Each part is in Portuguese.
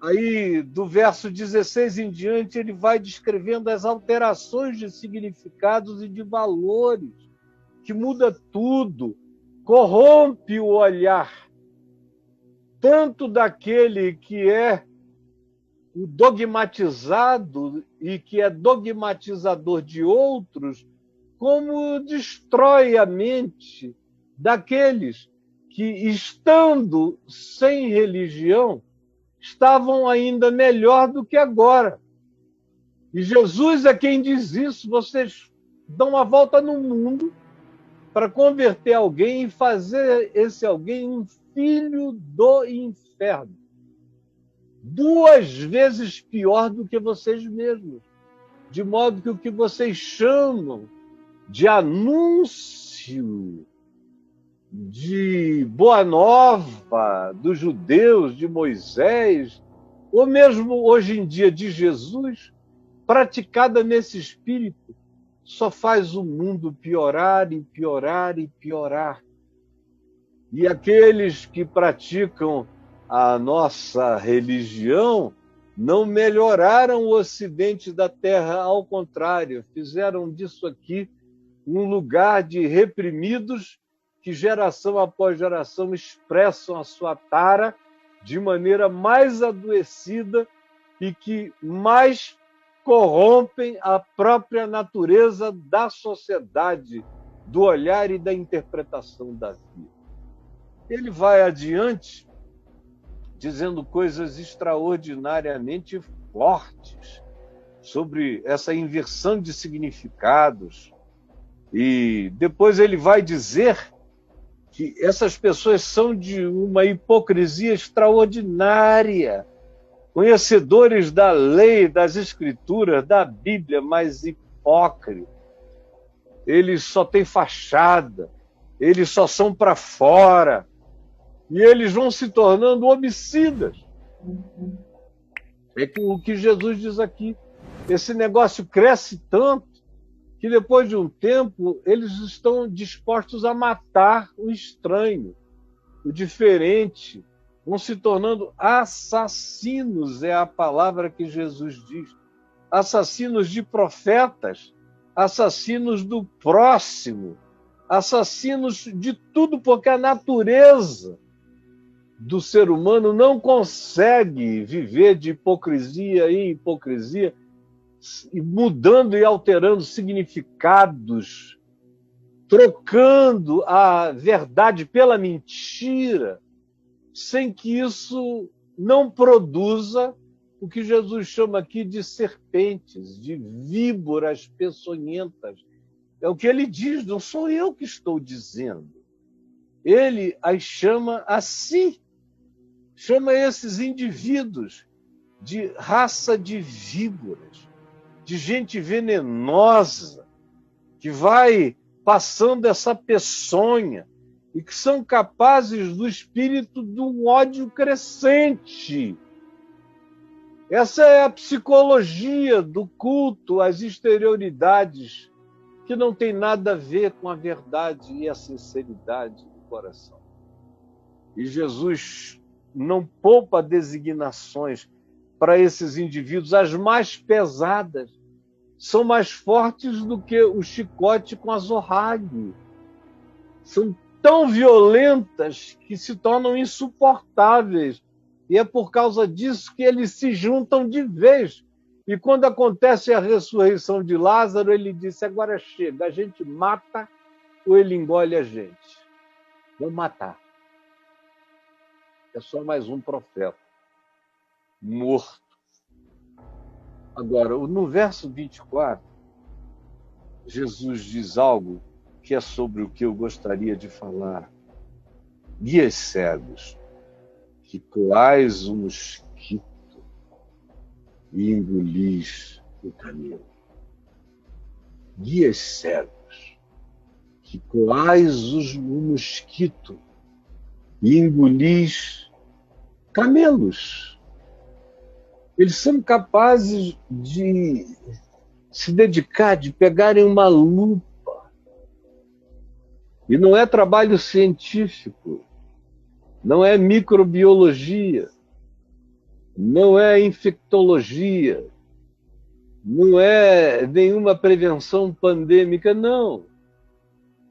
Aí, do verso 16 em diante, ele vai descrevendo as alterações de significados e de valores, que muda tudo, corrompe o olhar, tanto daquele que é o dogmatizado e que é dogmatizador de outros, como destrói a mente daqueles que, estando sem religião, estavam ainda melhor do que agora. E Jesus é quem diz isso. Vocês dão uma volta no mundo para converter alguém e fazer esse alguém um filho do inferno. 2 vezes pior do que vocês mesmos. De modo que o que vocês chamam de anúncio de Boa Nova dos judeus, de Moisés, ou mesmo hoje em dia de Jesus, praticada nesse espírito, só faz o mundo piorar e piorar e piorar. E aqueles que praticam a nossa religião não melhoraram o ocidente da terra, ao contrário, fizeram disso aqui um lugar de reprimidos que geração após geração expressam a sua tara de maneira mais adoecida e que mais corrompem a própria natureza da sociedade, do olhar e da interpretação da vida. Ele vai adiante dizendo coisas extraordinariamente fortes sobre essa inversão de significados. E depois ele vai dizer que essas pessoas são de uma hipocrisia extraordinária, conhecedores da lei, das escrituras, da Bíblia, mas hipócritas. Eles só têm fachada, eles só são para fora, e eles vão se tornando homicidas. É o que Jesus diz aqui. Esse negócio cresce tanto que depois de um tempo eles estão dispostos a matar o estranho, o diferente, vão se tornando assassinos, é a palavra que Jesus diz. Assassinos de profetas, assassinos do próximo, assassinos de tudo, porque a natureza do ser humano não consegue viver de hipocrisia em hipocrisia, mudando e alterando significados, trocando a verdade pela mentira, sem que isso não produza o que Jesus chama aqui de serpentes, de víboras peçonhentas. É o que ele diz, não sou eu que estou dizendo. Ele as chama assim, chama esses indivíduos de raça de víboras, de gente venenosa, que vai passando essa peçonha e que são capazes do espírito de um ódio crescente. Essa é a psicologia do culto às exterioridades, que não tem nada a ver com a verdade e a sinceridade do coração. E Jesus não poupa designações para esses indivíduos, as mais pesadas, são mais fortes do que o chicote com azorrague. São tão violentas que se tornam insuportáveis. E é por causa disso que eles se juntam de vez. E quando acontece a ressurreição de Lázaro, ele disse, agora chega, a gente mata ou ele engole a gente? Vamos matar. É só mais um profeta morto. Agora, no verso 24, Jesus diz algo que é sobre o que eu gostaria de falar. Guias cegos, que coais o mosquito e engolis o camelo. Guias cegos, que coais o mosquito e engolis camelos. Eles são capazes de se dedicar, de pegarem uma lupa. E não é trabalho científico, não é microbiologia. não é infectologia, não é nenhuma prevenção pandêmica, não.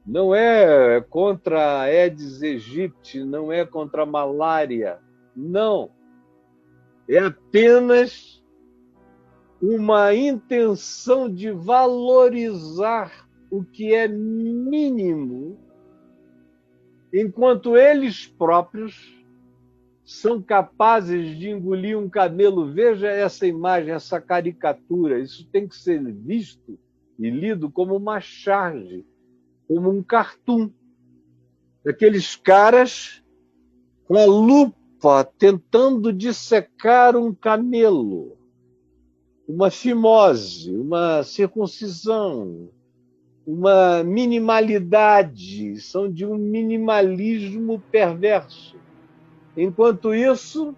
Não é contra a Aedes aegypti, não é contra a malária, não. É apenas uma intenção de valorizar o que é mínimo, enquanto eles próprios são capazes de engolir um camelo. Veja essa imagem, essa caricatura. Isso tem que ser visto e lido como uma charge, como um cartoon. Aqueles caras com a lupa tentando dissecar um camelo, uma fimose, uma circuncisão, uma minimalidade. São de um minimalismo perverso. Enquanto isso,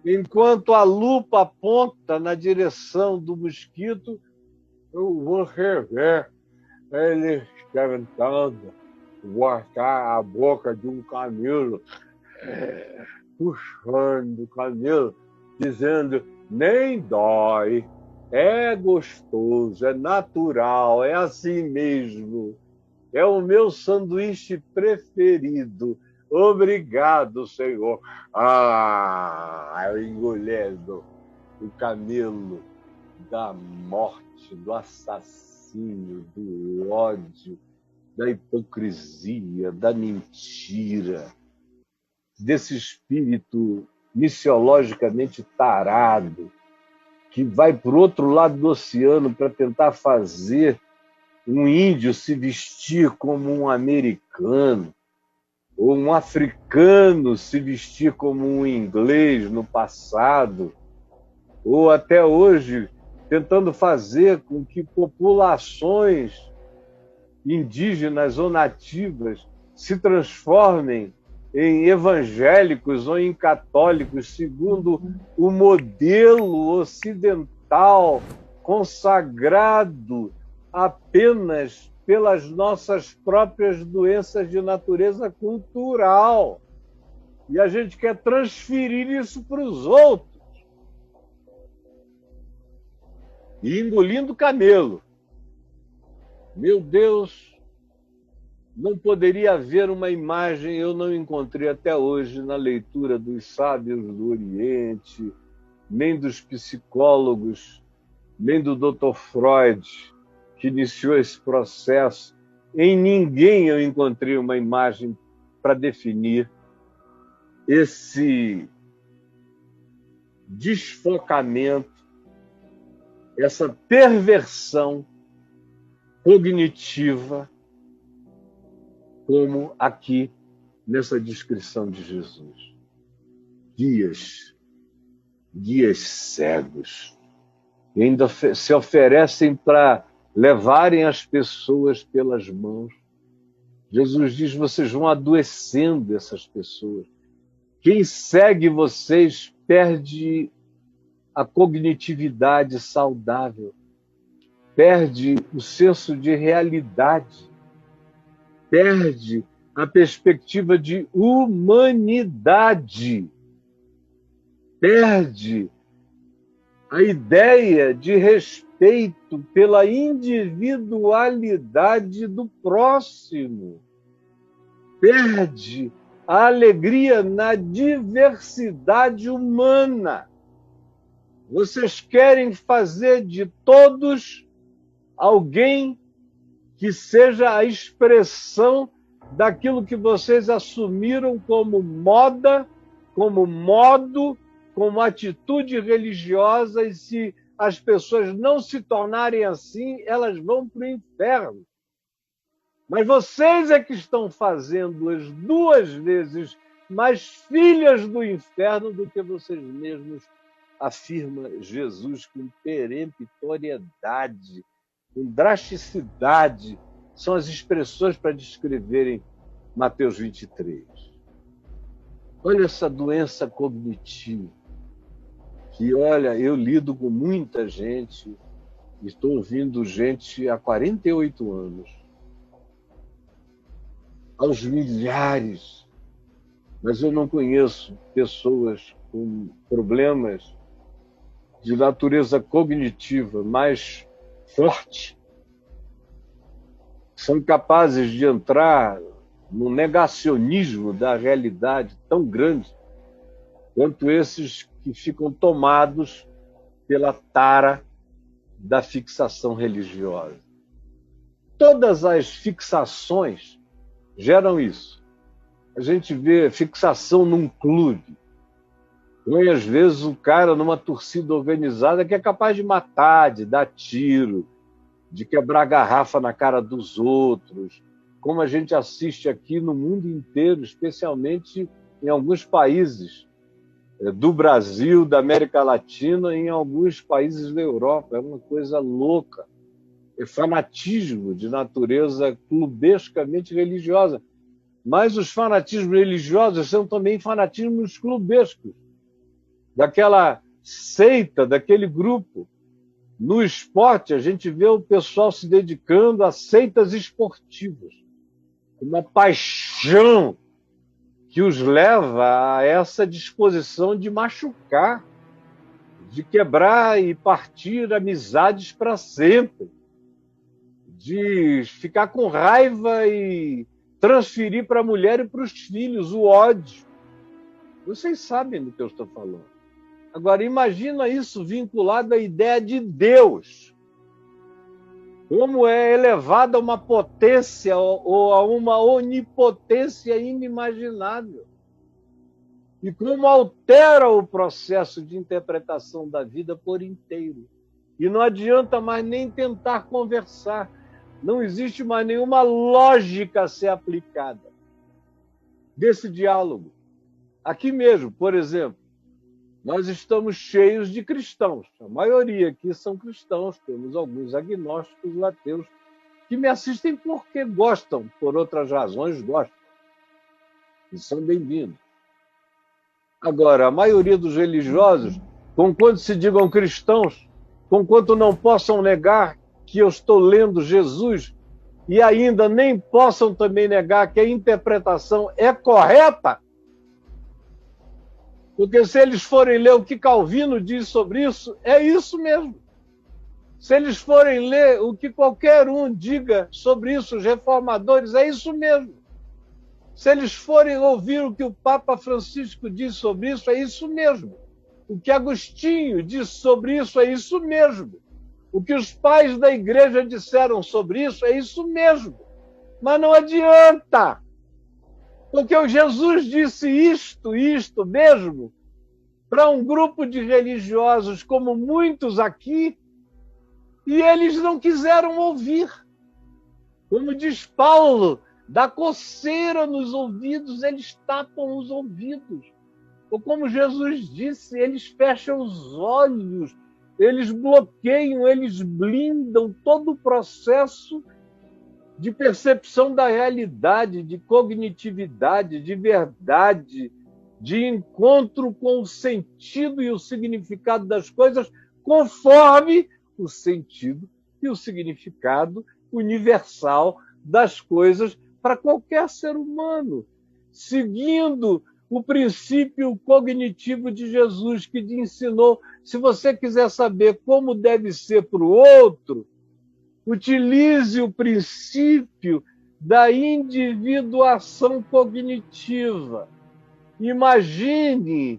enquanto a lupa aponta na direção do mosquito, eu vou rever ele tentando cortar a boca de um camelo, puxando o camelo, dizendo: nem dói, é gostoso, é natural, é assim mesmo, é o meu sanduíche preferido. Obrigado, Senhor. Engolhendo o camelo da morte, do assassínio, do ódio, da hipocrisia, da mentira, desse espírito missiologicamente tarado que vai para o outro lado do oceano para tentar fazer um índio se vestir como um americano, ou um africano se vestir como um inglês no passado, ou até hoje tentando fazer com que populações indígenas ou nativas se transformem em evangélicos ou em católicos, segundo o modelo ocidental consagrado apenas pelas nossas próprias doenças de natureza cultural. E a gente quer transferir isso para os outros. E engolindo camelo. Meu Deus, não poderia haver uma imagem, eu não encontrei até hoje na leitura dos sábios do Oriente, nem dos psicólogos, nem do Dr. Freud, que iniciou esse processo. Em ninguém eu encontrei uma imagem para definir esse desfocamento, essa perversão cognitiva, como aqui nessa descrição de Jesus. Guias cegos, e ainda se oferecem para levarem as pessoas pelas mãos. Jesus diz: vocês vão adoecendo essas pessoas. Quem segue vocês perde a cognitividade saudável, perde o senso de realidade, perde a perspectiva de humanidade, perde a ideia de respeito pela individualidade do próximo, perde a alegria na diversidade humana. Vocês querem fazer de todos alguém que seja a expressão daquilo que vocês assumiram como moda, como modo, como atitude religiosa, e se as pessoas não se tornarem assim, elas vão para o inferno. Mas vocês é que estão fazendo-as 2 vezes mais filhas do inferno do que vocês mesmos, afirma Jesus com peremptoriedade, com drasticidade. São as expressões para descreverem Mateus 23. Olha essa doença cognitiva, que, olha, eu lido com muita gente, estou ouvindo gente há 48 anos, aos milhares, mas eu não conheço pessoas com problemas de natureza cognitiva mais forte, são capazes de entrar num negacionismo da realidade tão grande quanto esses que ficam tomados pela tara da fixação religiosa. Todas as fixações geram isso. A gente vê fixação num clube. Põe, às vezes, o cara numa torcida organizada que é capaz de matar, de dar tiro, de quebrar garrafa na cara dos outros, como a gente assiste aqui no mundo inteiro, especialmente em alguns países do Brasil, da América Latina e em alguns países da Europa. É uma coisa louca. É fanatismo de natureza clubescamente religiosa. Mas os fanatismos religiosos são também fanatismos clubescos, daquela seita, daquele grupo. No esporte, a gente vê o pessoal se dedicando a seitas esportivas, uma paixão que os leva a essa disposição de machucar, de quebrar e partir amizades para sempre, de ficar com raiva e transferir para a mulher e para os filhos o ódio. Vocês sabem do que eu estou falando. Agora, imagina isso vinculado à ideia de Deus. Como é elevada a uma potência ou a uma onipotência inimaginável. E como altera o processo de interpretação da vida por inteiro. E não adianta mais nem tentar conversar. Não existe mais nenhuma lógica a ser aplicada desse diálogo. Aqui mesmo, por exemplo, nós estamos cheios de cristãos. A maioria aqui são cristãos. Temos alguns agnósticos, ateus, que me assistem porque gostam, por outras razões gostam. E são bem-vindos. Agora, a maioria dos religiosos, conquanto se digam cristãos, conquanto não possam negar que eu estou lendo Jesus e ainda nem possam também negar que a interpretação é correta, porque se eles forem ler o que Calvino diz sobre isso, é isso mesmo. Se eles forem ler o que qualquer um diga sobre isso, os reformadores, é isso mesmo. Se eles forem ouvir o que o Papa Francisco diz sobre isso, é isso mesmo. O que Agostinho diz sobre isso, é isso mesmo. O que os pais da igreja disseram sobre isso, é isso mesmo. Mas não adianta. Porque o Jesus disse isto mesmo, para um grupo de religiosos como muitos aqui, e eles não quiseram ouvir. Como diz Paulo, dá coceira nos ouvidos, eles tapam os ouvidos. Ou como Jesus disse, eles fecham os olhos, eles bloqueiam, eles blindam todo o processo de percepção da realidade, de cognitividade, de verdade, de encontro com o sentido e o significado das coisas, conforme o sentido e o significado universal das coisas para qualquer ser humano, seguindo o princípio cognitivo de Jesus, que te ensinou, se você quiser saber como deve ser para o outro, utilize o princípio da individuação cognitiva. Imagine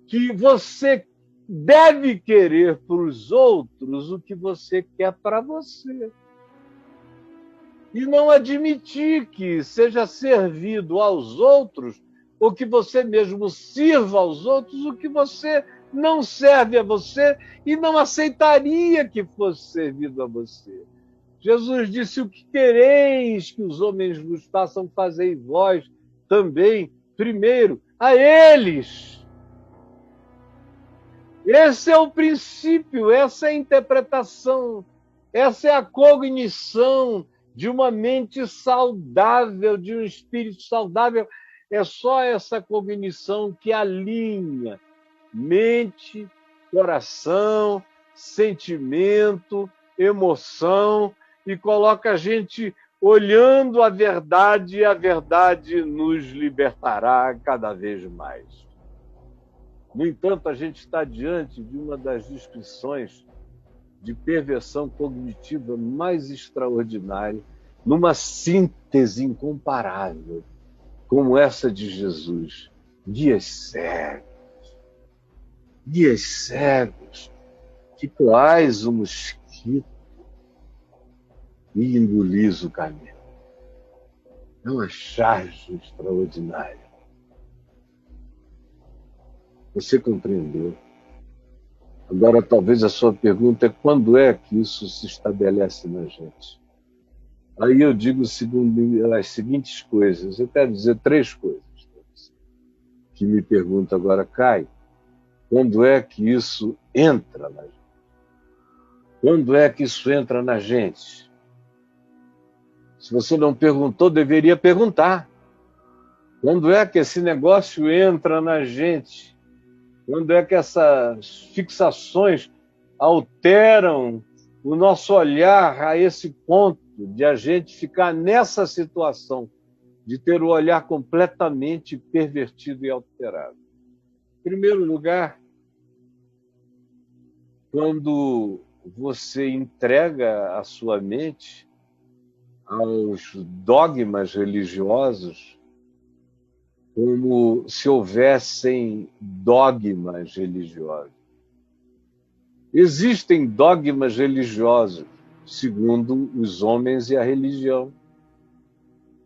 que você deve querer para os outros o que você quer para você. E não admitir que seja servido aos outros ou que você mesmo sirva aos outros o que você não serve a você e não aceitaria que fosse servido a você. Jesus disse, o que quereis que os homens vos façam, fazei vós também, primeiro, a eles. Esse é o princípio, essa é a interpretação, essa é a cognição de uma mente saudável, de um espírito saudável. É só essa cognição que alinha mente, coração, sentimento, emoção e coloca a gente olhando a verdade e a verdade nos libertará cada vez mais. No entanto, a gente está diante de uma das descrições de perversão cognitiva mais extraordinária, numa síntese incomparável, como essa de Jesus. Guias cegos, que coais o mosquito e engolis o camelo. É uma charge extraordinária. Você compreendeu? Agora, talvez a sua pergunta é quando é que isso se estabelece na gente? Aí eu digo as seguintes coisas. Eu quero dizer 3 coisas que me pergunta agora, Caio, quando é que isso entra na gente? Quando é que isso entra na gente? Se você não perguntou, deveria perguntar. Quando é que esse negócio entra na gente? Quando é que essas fixações alteram o nosso olhar a esse ponto de a gente ficar nessa situação, de ter o olhar completamente pervertido e alterado? Em primeiro lugar, quando você entrega a sua mente aos dogmas religiosos, como se houvessem dogmas religiosos. Existem dogmas religiosos, segundo os homens e a religião.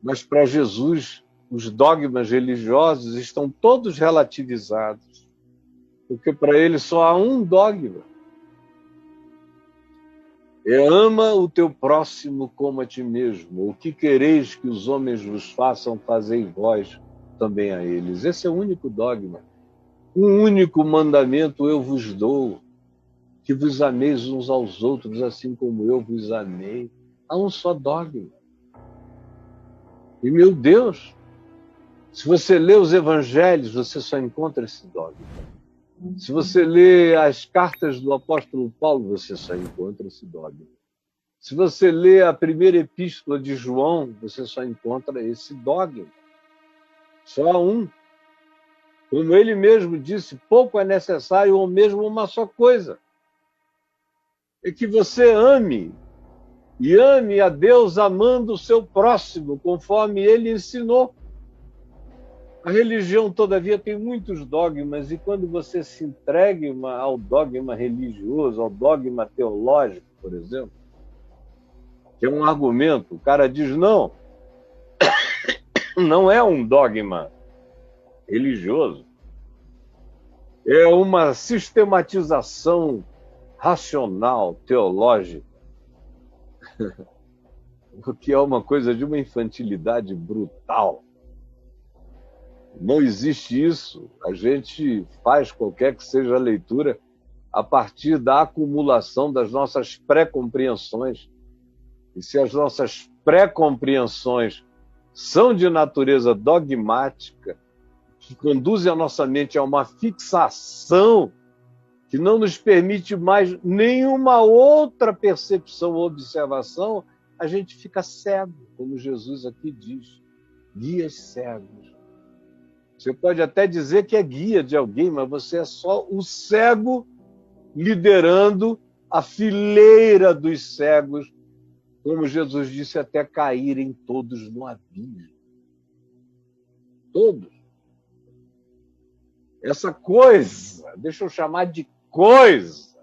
Mas para Jesus, os dogmas religiosos estão todos relativizados, porque para ele só há um dogma. Ama o teu próximo como a ti mesmo. O que quereis que os homens vos façam, fazei vós também a eles. Esse é o único dogma. Um único mandamento eu vos dou, que vos ameis uns aos outros, assim como eu vos amei. Há um só dogma. E, meu Deus, se você lê os evangelhos, você só encontra esse dogma. Se você lê as cartas do apóstolo Paulo, você só encontra esse dogma. Se você lê a primeira epístola de João, você só encontra esse dogma. Só há um. Como ele mesmo disse, pouco é necessário ou mesmo uma só coisa. É que você ame, e ame a Deus amando o seu próximo, conforme ele ensinou. A religião, todavia, tem muitos dogmas, e quando você se entrega ao dogma religioso, ao dogma teológico, por exemplo, que é um argumento, o cara diz, não é um dogma religioso, é uma sistematização racional, teológica, o que é uma coisa de uma infantilidade brutal. Não existe isso. A gente faz qualquer que seja a leitura a partir da acumulação das nossas pré-compreensões. E se as nossas pré-compreensões são de natureza dogmática, que conduzem a nossa mente a uma fixação que não nos permite mais nenhuma outra percepção ou observação, a gente fica cego, como Jesus aqui diz, guias cegos. Você pode até dizer que é guia de alguém, mas você é só o cego liderando a fileira dos cegos, como Jesus disse, até caírem todos no abismo. Todos. Essa coisa, deixa eu chamar de coisa,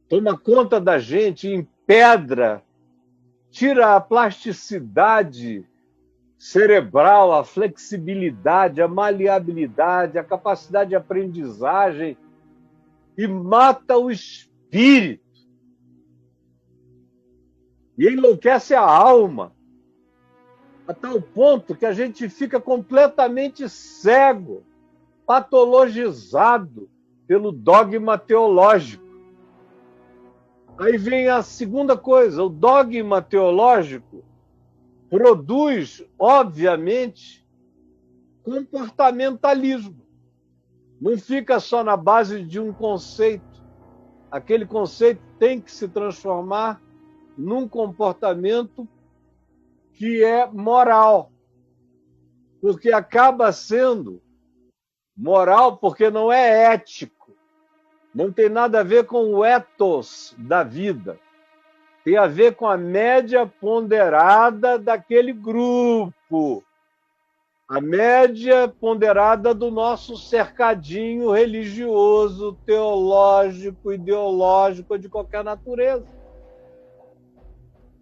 toma conta da gente, empedra, tira a plasticidade cerebral, a flexibilidade, a maleabilidade, a capacidade de aprendizagem e mata o espírito. E enlouquece a alma, a tal ponto que a gente fica completamente cego, patologizado pelo dogma teológico. Aí vem a segunda coisa, o dogma teológico produz, obviamente, comportamentalismo. Não fica só na base de um conceito. Aquele conceito tem que se transformar num comportamento que é moral, porque acaba sendo Moral porque não é ético. Não tem nada a ver com o ethos da vida. Tem a ver com a média ponderada daquele grupo. A média ponderada do nosso cercadinho religioso, teológico, ideológico de qualquer natureza.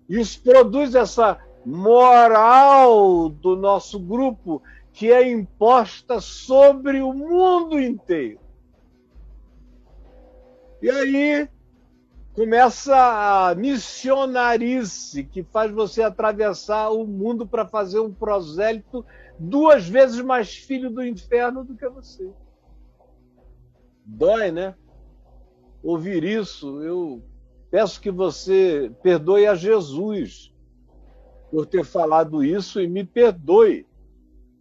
Isso produz essa moral do nosso grupo que é imposta sobre o mundo inteiro. E aí começa a missionarice, que faz você atravessar o mundo para fazer um prosélito 2 vezes mais filho do inferno do que você. Dói, né? Ouvir isso. Eu peço que você perdoe a Jesus por ter falado isso e me perdoe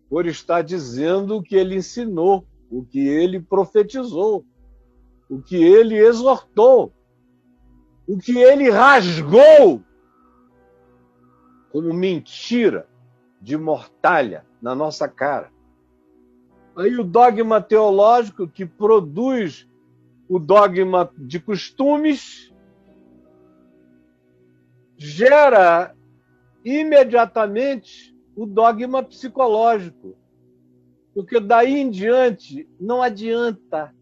por estar dizendo o que ele ensinou, o que ele profetizou, o que ele exortou, o que ele rasgou como mentira de mortalha na nossa cara. Aí o dogma teológico que produz o dogma de costumes gera imediatamente o dogma psicológico. Porque daí em diante não adianta,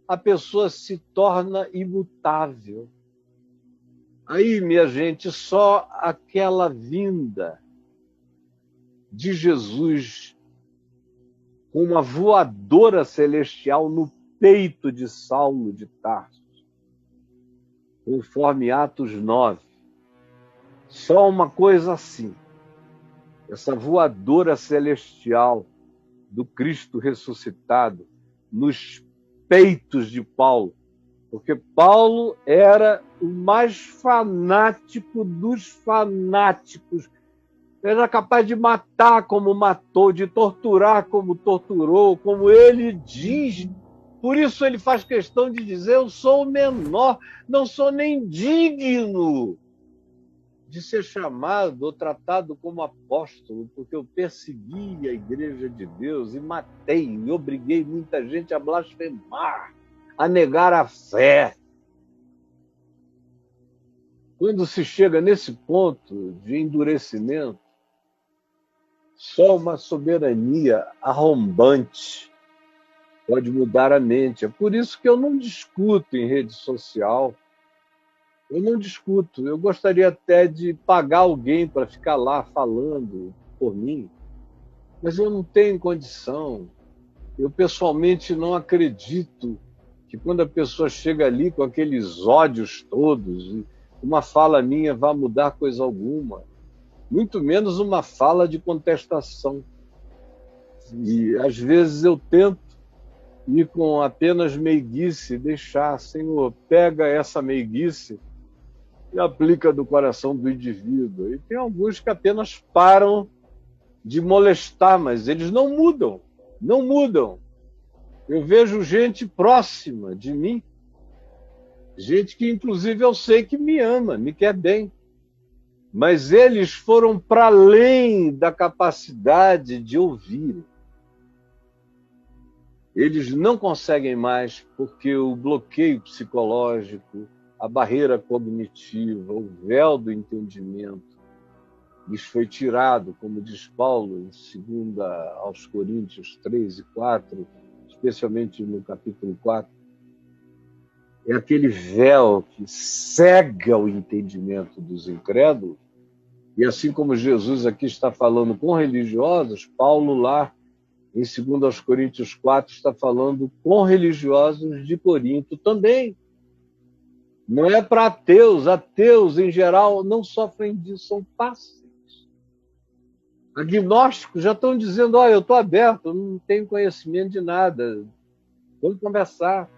a pessoa se torna imutável. Aí, minha gente, só aquela vinda de Jesus com uma voadora celestial no peito de Saulo de Tarso, conforme Atos 9. Só uma coisa assim, essa voadora celestial do Cristo ressuscitado nos peitos de Paulo, porque Paulo era o mais fanático dos fanáticos. Era capaz de matar como matou, de torturar como torturou, como ele diz. Por isso ele faz questão de dizer: eu sou o menor, não sou nem digno de ser chamado ou tratado como apóstolo, porque eu persegui a igreja de Deus e matei, e obriguei muita gente a blasfemar, a negar a fé. Quando se chega nesse ponto de endurecimento, só uma soberania arrombante pode mudar a mente. É por isso que eu não discuto em rede social. Eu não discuto. Eu gostaria até de pagar alguém para ficar lá falando por mim, mas eu não tenho condição. Eu, pessoalmente, não acredito que quando a pessoa chega ali com aqueles ódios todos, uma fala minha vá mudar coisa alguma. Muito menos uma fala de contestação. E, às vezes, eu tento ir com apenas meiguice, deixar, Senhor, pega essa meiguice e aplica do coração do indivíduo. E tem alguns que apenas param de molestar, mas eles não mudam, não mudam. Eu vejo gente próxima de mim, gente que, inclusive, eu sei que me ama, me quer bem, mas eles foram para além da capacidade de ouvir. Eles não conseguem mais porque o bloqueio psicológico, a barreira cognitiva, o véu do entendimento lhes foi tirado, como diz Paulo em 2 aos Coríntios 3 e 4, especialmente no capítulo 4. É aquele véu que cega o entendimento dos incrédulos. E assim como Jesus aqui está falando com religiosos, Paulo lá em 2 aos Coríntios 4 está falando com religiosos de Corinto também. Não é para ateus. Ateus, em geral, não sofrem disso, são fáceis. Agnósticos já estão dizendo: eu estou aberto, eu não tenho conhecimento de nada. Vamos conversar.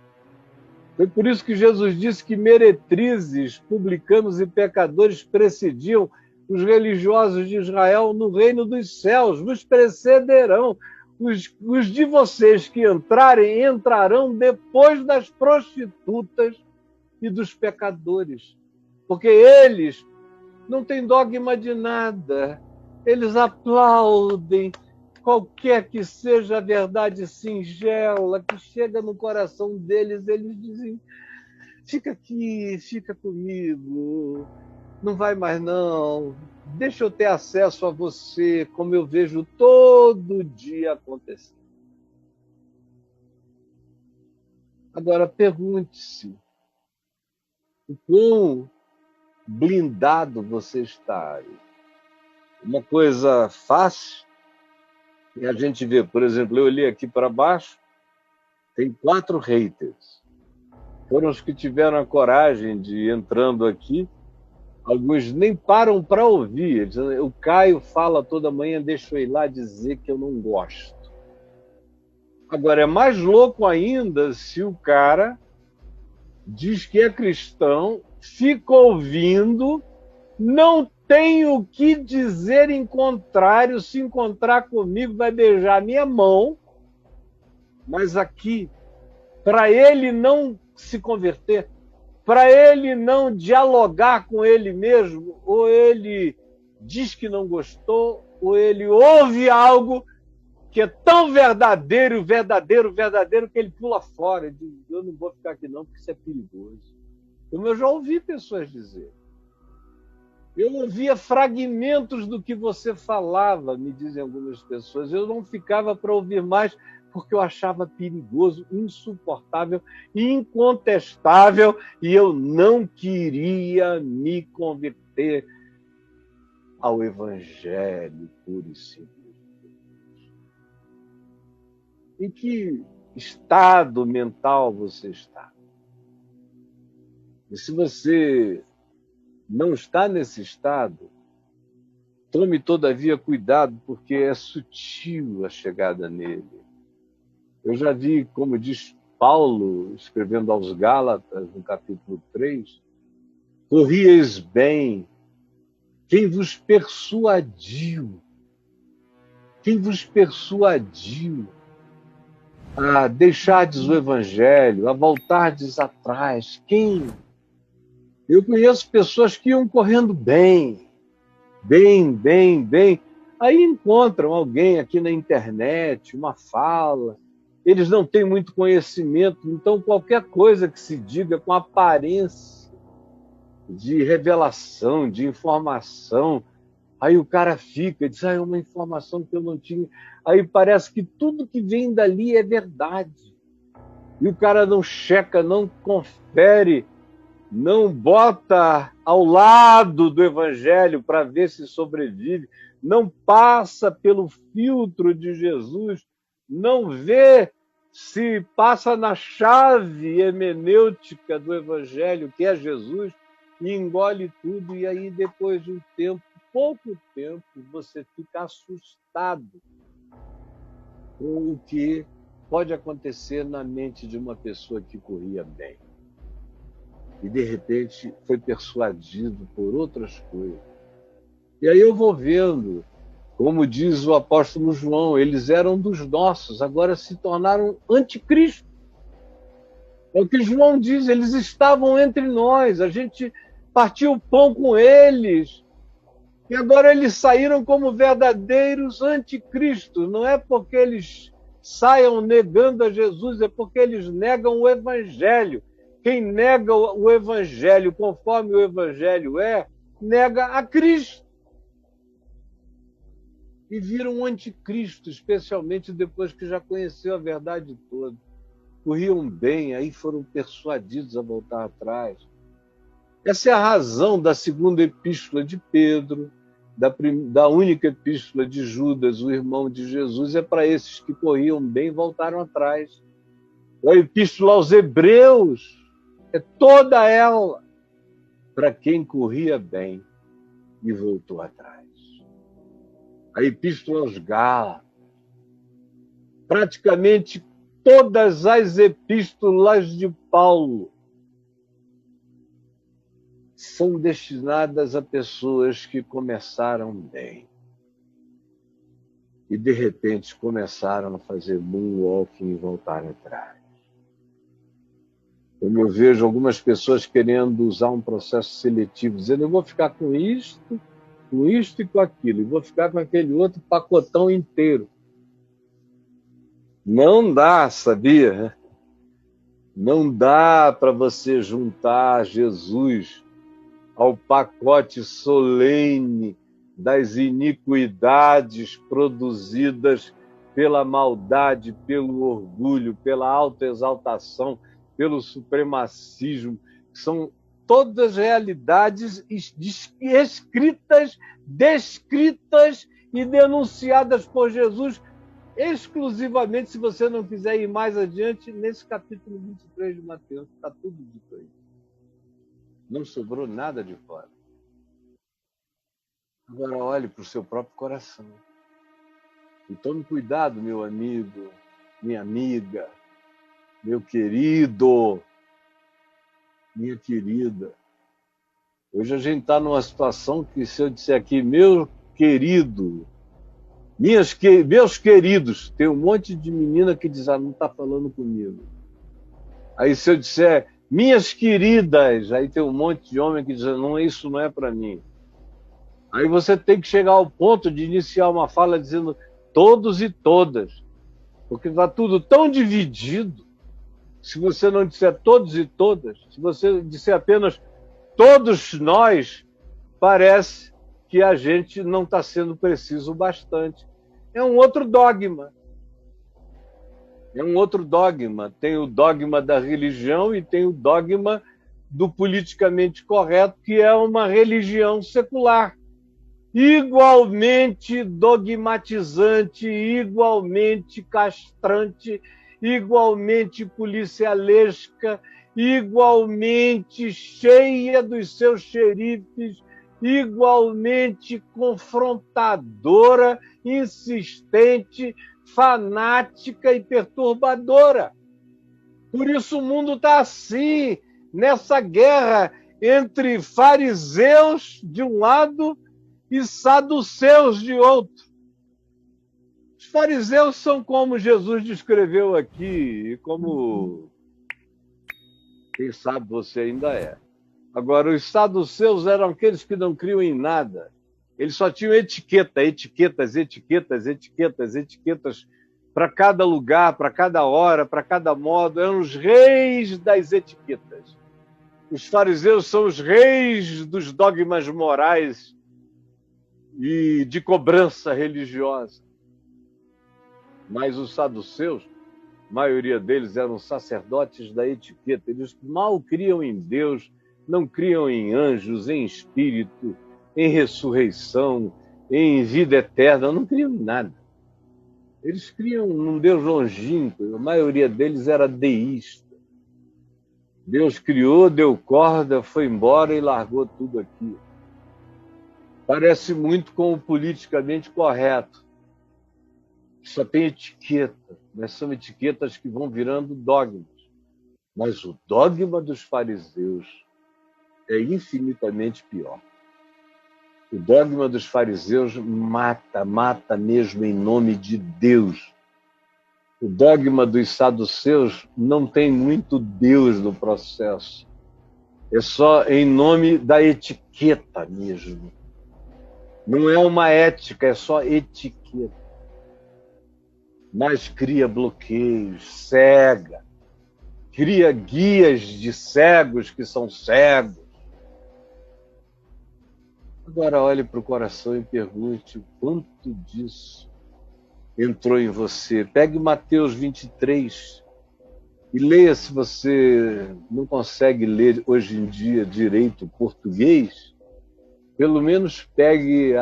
Foi por isso que Jesus disse que meretrizes, publicanos e pecadores precediam os religiosos de Israel no reino dos céus, vos precederão. Os de vocês que entrarem, entrarão depois das prostitutas e dos pecadores, porque eles não têm dogma de nada, eles aplaudem qualquer que seja a verdade singela que chega no coração deles, eles dizem: fica aqui, fica comigo, não vai mais não, deixa eu ter acesso a você, como eu vejo todo dia acontecer. Agora, pergunte-se, o quão blindado você está? Uma coisa fácil, e a gente vê, por exemplo, eu olhei aqui para baixo, tem 4 haters. Foram os que tiveram a coragem de ir entrando aqui. Alguns nem param para ouvir. O Caio fala toda manhã, deixa eu ir lá dizer que eu não gosto. Agora, é mais louco ainda se o cara diz que é cristão, fica ouvindo, não tem o que dizer em contrário, se encontrar comigo vai beijar minha mão, mas aqui, para ele não se converter, para ele não dialogar com ele mesmo, ou ele diz que não gostou, ou ele ouve algo que é tão verdadeiro, verdadeiro, que ele pula fora e diz: eu não vou ficar aqui não, porque isso é perigoso. Como eu já ouvi pessoas dizer. Eu ouvia fragmentos do que você falava, me dizem algumas pessoas. Eu não ficava para ouvir mais, porque eu achava perigoso, insuportável, incontestável, e eu não queria me converter ao Evangelho puro e simples. Em que estado mental você está? E se você não está nesse estado, tome todavia cuidado, porque é sutil a chegada nele. Eu já vi, como diz Paulo, escrevendo aos Gálatas, no capítulo 3, corrieis bem, quem vos persuadiu a deixardes o Evangelho, a voltardes atrás? Quem? Eu conheço pessoas que iam correndo bem. Aí encontram alguém aqui na internet, uma fala. Eles não têm muito conhecimento, então qualquer coisa que se diga com aparência de revelação, de informação, aí o cara fica e diz: é uma informação que eu não tinha. Aí parece que tudo que vem dali é verdade. E o cara não checa, não confere, não bota ao lado do Evangelho para ver se sobrevive, não passa pelo filtro de Jesus, não vê se passa na chave hermenêutica do Evangelho, que é Jesus, e engole tudo. E aí, depois de um tempo, pouco tempo, você fica assustado com o que pode acontecer na mente de uma pessoa que corria bem e, de repente, foi persuadido por outras coisas. E aí eu vou vendo, como diz o apóstolo João, eles eram dos nossos, agora se tornaram anticristo. É o que João diz, eles estavam entre nós, a gente partiu o pão com eles, e agora eles saíram como verdadeiros anticristos. Não é porque eles saiam negando a Jesus, é porque eles negam o Evangelho. Quem nega o Evangelho conforme o Evangelho nega a Cristo. E viram um anticristo, especialmente depois que já conheceu a verdade toda. Corriam bem, aí foram persuadidos a voltar atrás. Essa é a razão da segunda epístola de Pedro, da única epístola de Judas, o irmão de Jesus, é para esses que corriam bem e voltaram atrás. A epístola aos Hebreus é toda ela para quem corria bem e voltou atrás. A epístola aos Gálatas, praticamente todas as epístolas de Paulo são destinadas a pessoas que começaram bem e, de repente, começaram a fazer moonwalking e voltar atrás. Como eu vejo algumas pessoas querendo usar um processo seletivo, dizendo: eu vou ficar com isto e com aquilo, e vou ficar com aquele outro pacotão inteiro. Não dá, sabia? Não dá para você juntar Jesus ao pacote solene das iniquidades produzidas pela maldade, pelo orgulho, pela autoexaltação, pelo supremacismo. São todas realidades escritas, descritas e denunciadas por Jesus exclusivamente, se você não quiser ir mais adiante, nesse capítulo 23 de Mateus. Está tudo dito aí. Não sobrou nada de fora. Agora olhe para o seu próprio coração. E tome cuidado, meu amigo, minha amiga, meu querido, minha querida. Hoje a gente está numa situação que, se eu disser aqui, meu querido, meus queridos, tem um monte de menina que diz, não está falando comigo. Aí se eu disser, minhas queridas, aí tem um monte de homem que diz, não, isso não é para mim. Aí você tem que chegar ao ponto de iniciar uma fala dizendo todos e todas, porque está tudo tão dividido. Se você não disser todos e todas, se você disser apenas todos nós, parece que a gente não está sendo preciso o bastante. É um outro dogma. É um outro dogma. Tem o dogma da religião e tem o dogma do politicamente correto, que é uma religião secular. Igualmente dogmatizante, igualmente castrante, igualmente policialesca, igualmente cheia dos seus xerifes, igualmente confrontadora, insistente, fanática e perturbadora. Por isso o mundo está assim, nessa guerra entre fariseus de um lado e saduceus de outro. Os fariseus são como Jesus descreveu aqui, e como, quem sabe, você ainda é. Agora, os saduceus eram aqueles que não criam em nada. Eles só tinham etiquetas para cada lugar, para cada hora, para cada modo. Eram os reis das etiquetas. Os fariseus são os reis dos dogmas morais e de cobrança religiosa. Mas os saduceus, a maioria deles eram sacerdotes da etiqueta. Eles mal criam em Deus, não criam em anjos, em espírito, em ressurreição, em vida eterna, não criam em nada. Eles criam num Deus longínquo, a maioria deles era deísta. Deus criou, deu corda, foi embora e largou tudo aqui. Parece muito com o politicamente correto. Só tem etiqueta, mas são etiquetas que vão virando dogmas. Mas o dogma dos fariseus é infinitamente pior. O dogma dos fariseus mata mesmo em nome de Deus. O dogma dos saduceus não tem muito Deus no processo. É só em nome da etiqueta mesmo. Não é uma ética, é só etiqueta. Mas cria bloqueios, cega. Cria guias de cegos que são cegos. Agora olhe para o coração e pergunte o quanto disso entrou em você. Pegue Mateus 23 e leia, se você não consegue ler hoje em dia direito português, pelo menos pegue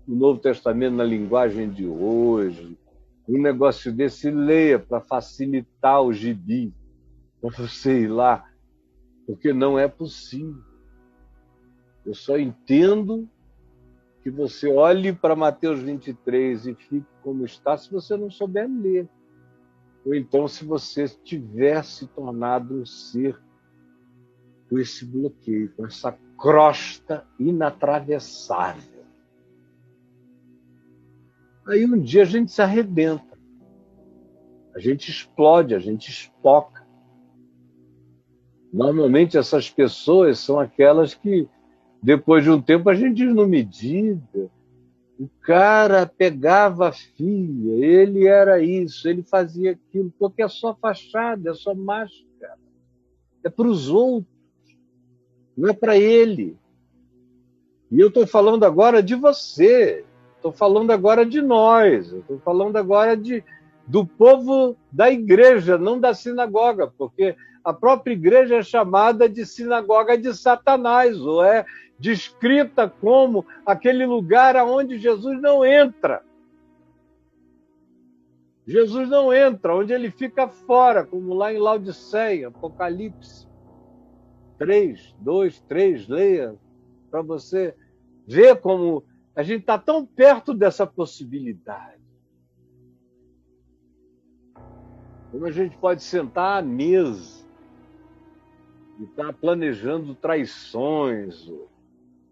o Novo Testamento na linguagem de hoje, um negócio desse, e leia para facilitar o gibi, para você ir lá, porque não é possível. Eu só entendo que você olhe para Mateus 23 e fique como está se você não souber ler. Ou então se você tiver se tornado um ser com esse bloqueio, com essa crosta inatravessável. Aí um dia a gente se arrebenta. A gente explode, a gente espoca. Normalmente essas pessoas são aquelas que, depois de um tempo, a gente diz, não me diga, O cara pegava a filha, ele era isso, ele fazia aquilo, porque é só fachada, é só máscara. É para os outros, não é para ele. E eu estou falando agora de você, estou falando agora de nós, estou falando agora do povo da igreja, não da sinagoga, porque a própria igreja é chamada de sinagoga de Satanás, ou é descrita como aquele lugar aonde Jesus não entra. Jesus não entra, onde ele fica fora, como lá em Laodiceia, Apocalipse 3, 2, 3, leia, para você ver como a gente está tão perto dessa possibilidade. Como a gente pode sentar à mesa e estar planejando traições,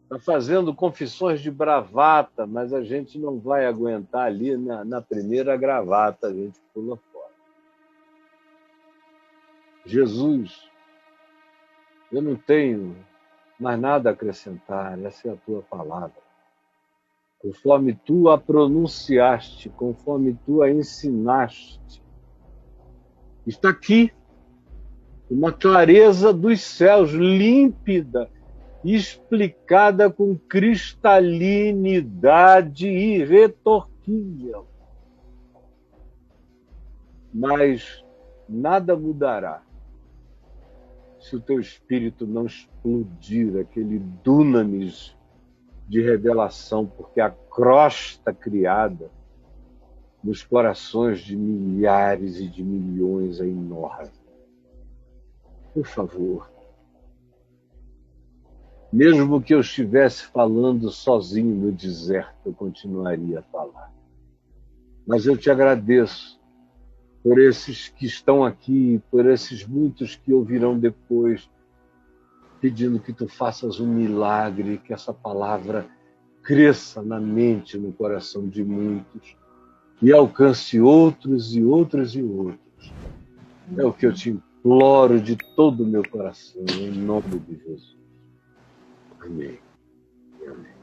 está fazendo confissões de bravata, mas a gente não vai aguentar ali na primeira gravata, a gente pula fora. Jesus, eu não tenho mais nada a acrescentar, essa é a tua palavra. Conforme tu a pronunciaste, conforme tu a ensinaste, está aqui, uma clareza dos céus, límpida, explicada com cristalinidade irretorquível. Mas nada mudará se o teu espírito não explodir aquele dunamis de revelação, porque a crosta criada nos corações de milhares e de milhões é enorme. Por favor, mesmo que eu estivesse falando sozinho no deserto, eu continuaria a falar. Mas eu te agradeço por esses que estão aqui, por esses muitos que ouvirão depois, pedindo que tu faças um milagre, que essa palavra cresça na mente, no coração de muitos e alcance outros e outros e outros. É o que eu te imploro de todo o meu coração, em nome de Jesus. Amém. Amém.